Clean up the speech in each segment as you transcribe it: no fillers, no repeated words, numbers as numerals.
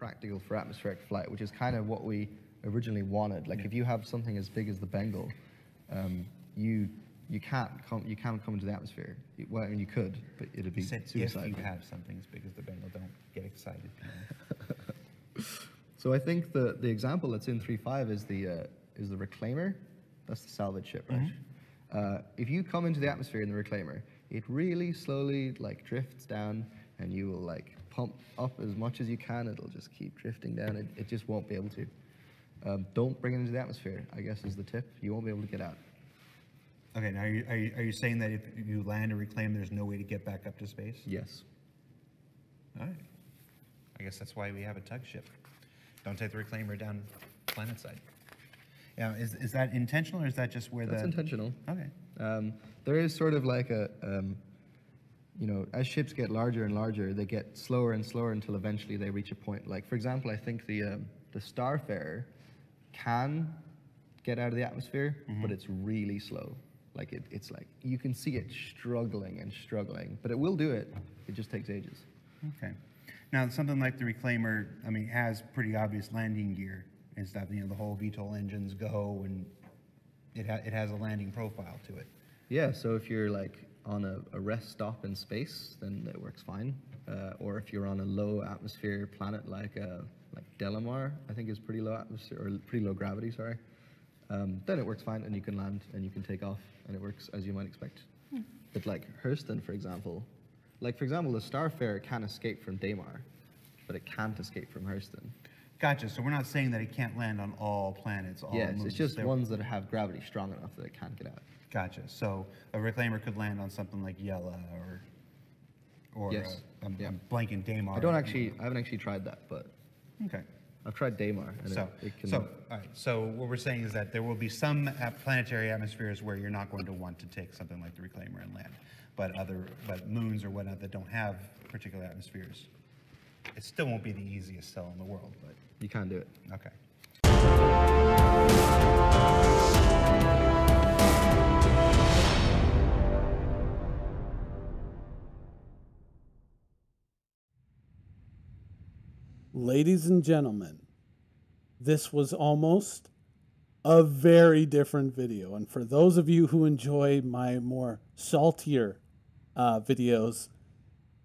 practical for atmospheric flight, which is kind of what we originally wanted. Like if you have something as big as the Bengal, you can't come into the atmosphere. Well, I mean, you could, but it'd be suicide. If you have something as big as the Bengal, don't get excited. So I think the example that's in 3.5 is the Reclaimer. That's the salvage ship, right? If you come into the atmosphere in the Reclaimer, it really slowly like drifts down, and you will like pump up as much as you can. It'll just keep drifting down. It just won't be able to. Don't bring it into the atmosphere, I guess, is the tip. You won't be able to get out. Okay, now are you saying that if you land a Reclaim, there's no way to get back up to space? Yes. All right. I guess that's why we have a tug ship. Don't take the Reclaimer down planet side. Yeah, is that intentional, or is that just where That's intentional. Okay. There is sort of like a, you know, as ships get larger and larger, they get slower and slower until eventually they reach a point. Like, for example, I think the Starfarer can get out of the atmosphere, but it's really slow. Like, it's like, you can see it struggling and struggling, but it will do it. It just takes ages. Okay. Now, something like the Reclaimer, I mean, has pretty obvious landing gear and stuff. You know, the whole VTOL engines go, and it has a landing profile to it. Yeah, so if you're like on a rest stop in space, then it works fine. Or if you're on a low atmosphere planet like Delamar, I think is pretty low atmosphere, or pretty low gravity, sorry. Then it works fine, and you can land and you can take off, and it works as you might expect. But like Hurston, for example, the Starfarer can escape from Daymar, but it can't escape from Hurston. Gotcha. So we're not saying that it can't land on all planets, all moons. It's just ones that have gravity strong enough that it can't get out. Gotcha. So a Reclaimer could land on something like Yela or Yes. I'm blanking Daymar. I haven't actually tried that, but Okay. I've tried Daymar, and it can. All right. So what we're saying is that there will be some planetary atmospheres where you're not going to want to take something like the Reclaimer and land, but moons or whatnot that don't have particular atmospheres, it still won't be the easiest sell in the world, but you can do it. okay. Ladies and gentlemen, this was almost a very different video. And for those of you who enjoy my more saltier videos,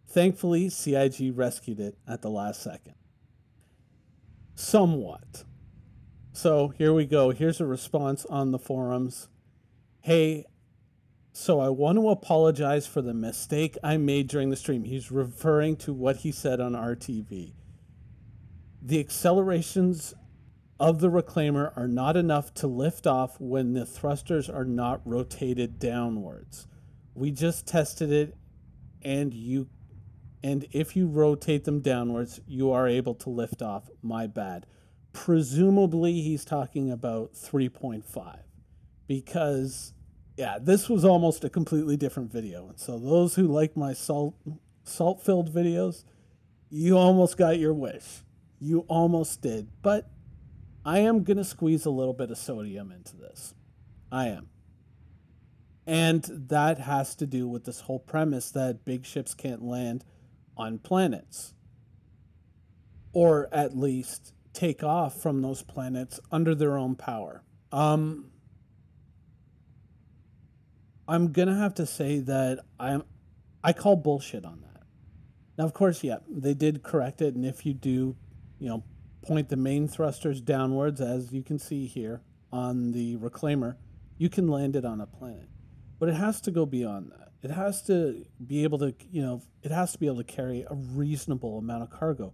thankfully CIG rescued it at the last second. Somewhat. So here we go. Here's a response on the forums. Hey, so I want to apologize for the mistake I made during the stream. He's referring to what he said on RTV. The accelerations of the Reclaimer are not enough to lift off when the thrusters are not rotated downwards. We just tested it, and if you rotate them downwards, you are able to lift off. My bad. Presumably, he's talking about 3.5, because yeah, this was almost a completely different video. And so those who like my salt-filled videos, you almost got your wish. You almost did, but I am going to squeeze a little bit of sodium into this. I am. And that has to do with this whole premise that big ships can't land on planets, or at least take off from those planets under their own power. I'm going to have to say that I call bullshit on that. Now, of course, yeah, they did correct it, and if you do, point the main thrusters downwards, as you can see here on the Reclaimer, you can land it on a planet. But it has to go beyond that. It has to be able to, it has to be able to carry a reasonable amount of cargo.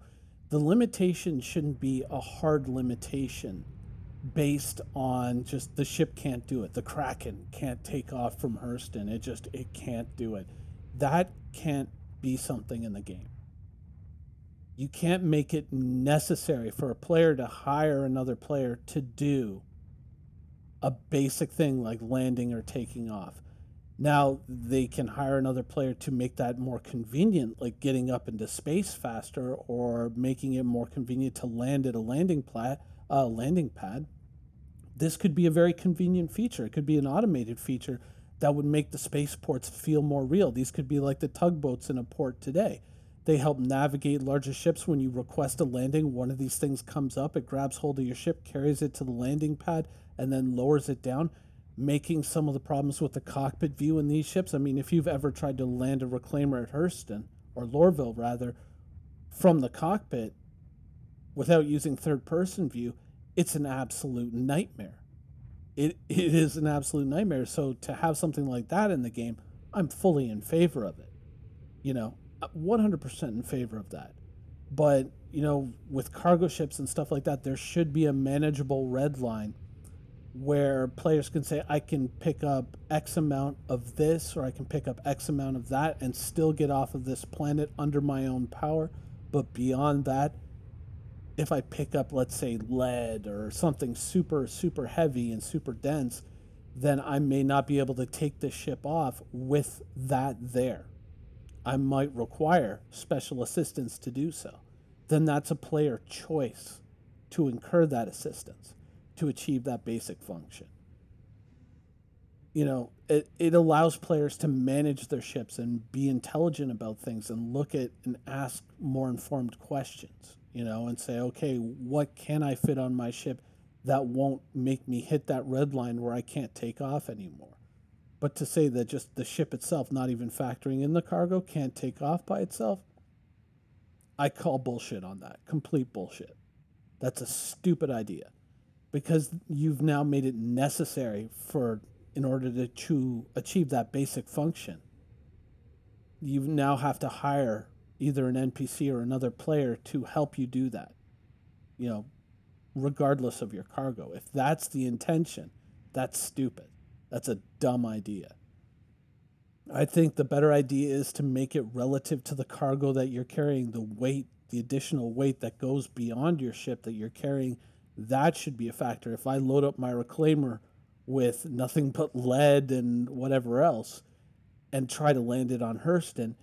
The limitation shouldn't be a hard limitation based on just the ship can't do it. The Kraken can't take off from Hurston. It can't do it. That can't be something in the game. You can't make it necessary for a player to hire another player to do a basic thing like landing or taking off. Now, they can hire another player to make that more convenient, like getting up into space faster or making it more convenient to land at a landing pad. This could be a very convenient feature. It could be an automated feature that would make the spaceports feel more real. These could be like the tugboats in a port today. They help navigate larger ships. When you request a landing, one of these things comes up, it grabs hold of your ship, carries it to the landing pad, and then lowers it down, making some of the problems with the cockpit view in these ships. I mean, if you've ever tried to land a reclaimer at Hurston, or Lorville rather, from the cockpit without using third-person view, it's an absolute nightmare. It is an absolute nightmare. So to have something like that in the game, I'm fully in favor of it. 100% in favor of that. But, with cargo ships and stuff like that, there should be a manageable red line where players can say, I can pick up X amount of this, or I can pick up X amount of that and still get off of this planet under my own power. But beyond that, if I pick up, let's say, lead or something super, super heavy and super dense, then I may not be able to take the ship off with that there. I might require special assistance to do so. Then that's a player choice to incur that assistance to achieve that basic function. It allows players to manage their ships and be intelligent about things and look at and ask more informed questions, and say, okay, what can I fit on my ship that won't make me hit that red line where I can't take off anymore? But to say that just the ship itself, not even factoring in the cargo, can't take off by itself, I call bullshit on that. Complete bullshit. That's a stupid idea, because you've now made it necessary in order to achieve that basic function. You now have to hire either an NPC or another player to help you do that, regardless of your cargo. If that's the intention, that's stupid. That's a dumb idea. I think the better idea is to make it relative to the cargo that you're carrying, the weight, the additional weight that goes beyond your ship that you're carrying. That should be a factor. If I load up my reclaimer with nothing but lead and whatever else and try to land it on Hurston,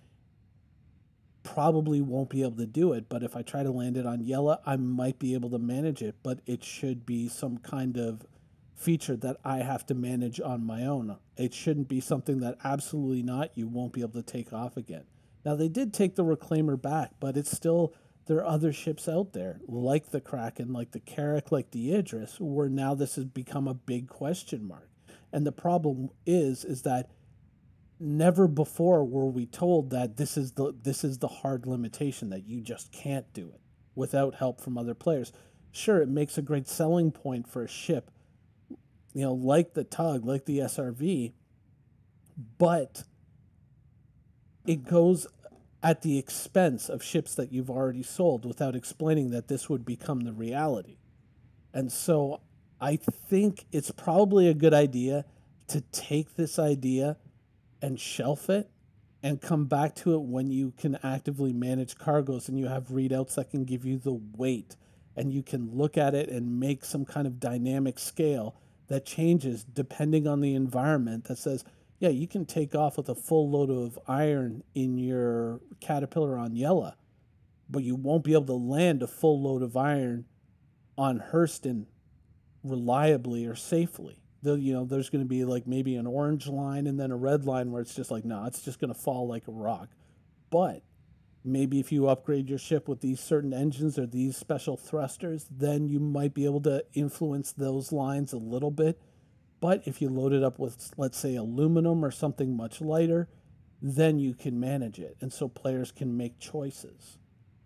probably won't be able to do it. But if I try to land it on Yela, I might be able to manage it, but it should be some kind of feature that I have to manage on my own. It shouldn't be something that absolutely not, you won't be able to take off again. Now, they did take the reclaimer back, but it's still, there are other ships out there, like the Kraken, like the Carrack, like the Idris, where now this has become a big question mark. And the problem is that never before were we told that this is the hard limitation, that you just can't do it without help from other players. Sure, it makes a great selling point for a ship, like the Tug, like the SRV, but it goes at the expense of ships that you've already sold without explaining that this would become the reality. And so I think it's probably a good idea to take this idea and shelf it and come back to it when you can actively manage cargoes and you have readouts that can give you the weight, and you can look at it and make some kind of dynamic scale that changes depending on the environment, that says, yeah, you can take off with a full load of iron in your Caterpillar on Yela, but you won't be able to land a full load of iron on Hurston reliably or safely. There's going to be like maybe an orange line and then a red line where it's just like, no, it's just going to fall like a rock. But maybe if you upgrade your ship with these certain engines or these special thrusters, then you might be able to influence those lines a little bit. But if you load it up with, let's say, aluminum or something much lighter, then you can manage it. And so players can make choices,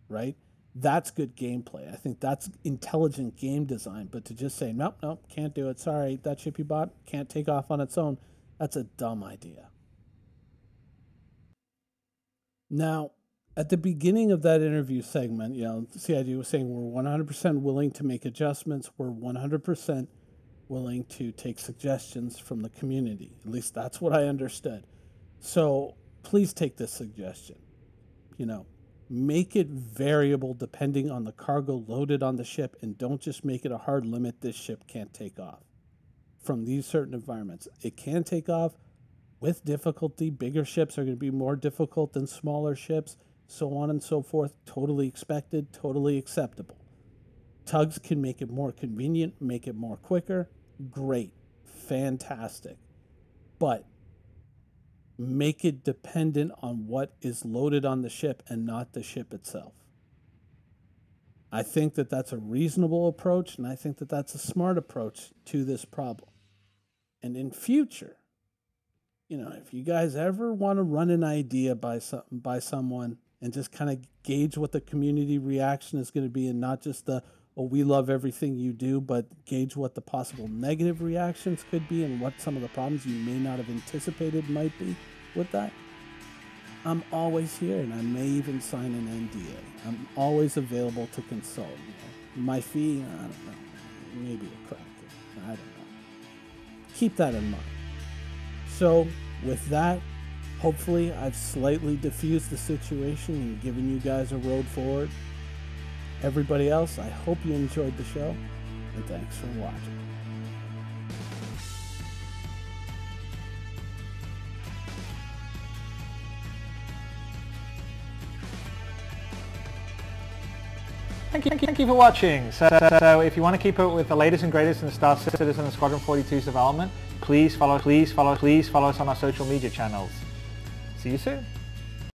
right? That's good gameplay. I think that's intelligent game design. But to just say, nope, can't do it. Sorry, that ship you bought can't take off on its own, that's a dumb idea. Now, at the beginning of that interview segment, CIG was saying we're 100% willing to make adjustments. We're 100% willing to take suggestions from the community. At least that's what I understood. So please take this suggestion. Make it variable depending on the cargo loaded on the ship, and don't just make it a hard limit. This ship can't take off from these certain environments. It can take off with difficulty. Bigger ships are going to be more difficult than smaller ships, so on and so forth. Totally expected, totally acceptable. Tugs can make it more convenient, make it more quicker. Great, fantastic. But make it dependent on what is loaded on the ship and not the ship itself. I think that that's a reasonable approach, and I think that that's a smart approach to this problem. And in future, if you guys ever want to run an idea by someone and just kind of gauge what the community reaction is going to be, and not just the, oh, we love everything you do, but gauge what the possible negative reactions could be and what some of the problems you may not have anticipated might be with that, I'm always here, and I may even sign an NDA. I'm always available to consult. My fee, I don't know, maybe a crack. I don't know. Keep that in mind. So with that, hopefully I've slightly diffused the situation and given you guys a road forward. Everybody else, I hope you enjoyed the show, and thanks for watching. Thank you for watching. So if you want to keep up with the latest and greatest in Star Citizen and Squadron 42's development, please follow us on our social media channels. See you soon.